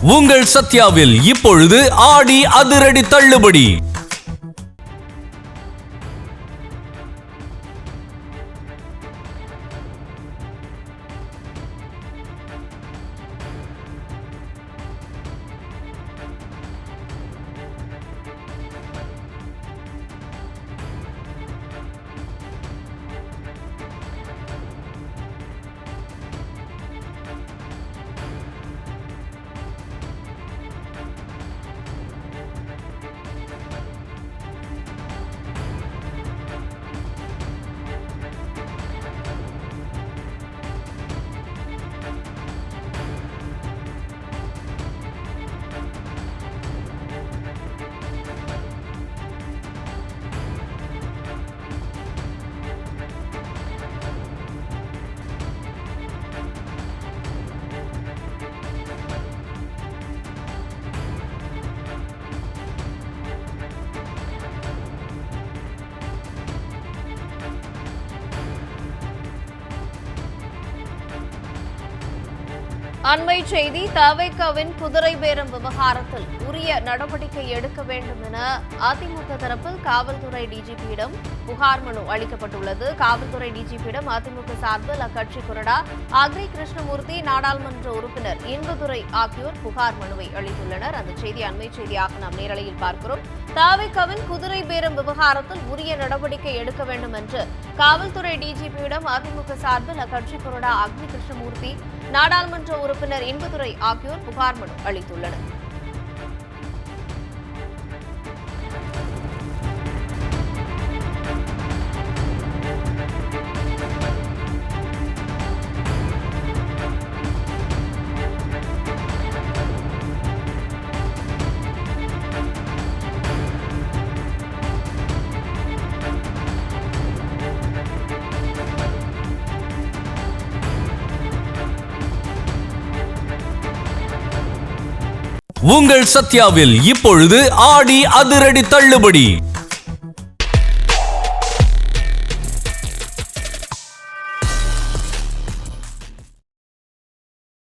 உங்கள் சத்யாவில் இப்பொழுது ஆடி அதிரடி தள்ளுபடி. அண்மை செய்தி. தவேகாவின் குதிரை பேரம் விவகாரத்தில் உரிய நடவடிக்கை எடுக்க வேண்டும் என அதிமுக தரப்பில் காவல்துறை டிஜிபியிடம் புகார் மனு அளிக்கப்பட்டுள்ளது. காவல்துறை டிஜிபியிடம் அதிமுக சார்பில் அக்கட்சி கொறடா அக்ரி கிருஷ்ணமூர்த்தி, நாடாளுமன்ற உறுப்பினர் இன்பதுரை ஆகியோர் புகார் மனுவை அளித்துள்ளனர். அந்த செய்தி அண்மை செய்தியாக நாம் நேரலையில் பார்க்கிறோம். தவேகாவின் குதிரை பேரம் விவகாரத்தில் உரிய நடவடிக்கை எடுக்க வேண்டும் என்று காவல்துறை டிஜிபியிடம் அதிமுக சார்பில் அக்கட்சி கொறடா அக்ரி கிருஷ்ணமூர்த்தி, நாடாளுமன்ற உறுப்பினர் இன்பதுரை ஆகியோர் புகார் மனு அளித்துள்ளனர். உங்கள் சத்யாவில் இப்பொழுது ஆடி அதிரடி தள்ளுபடி.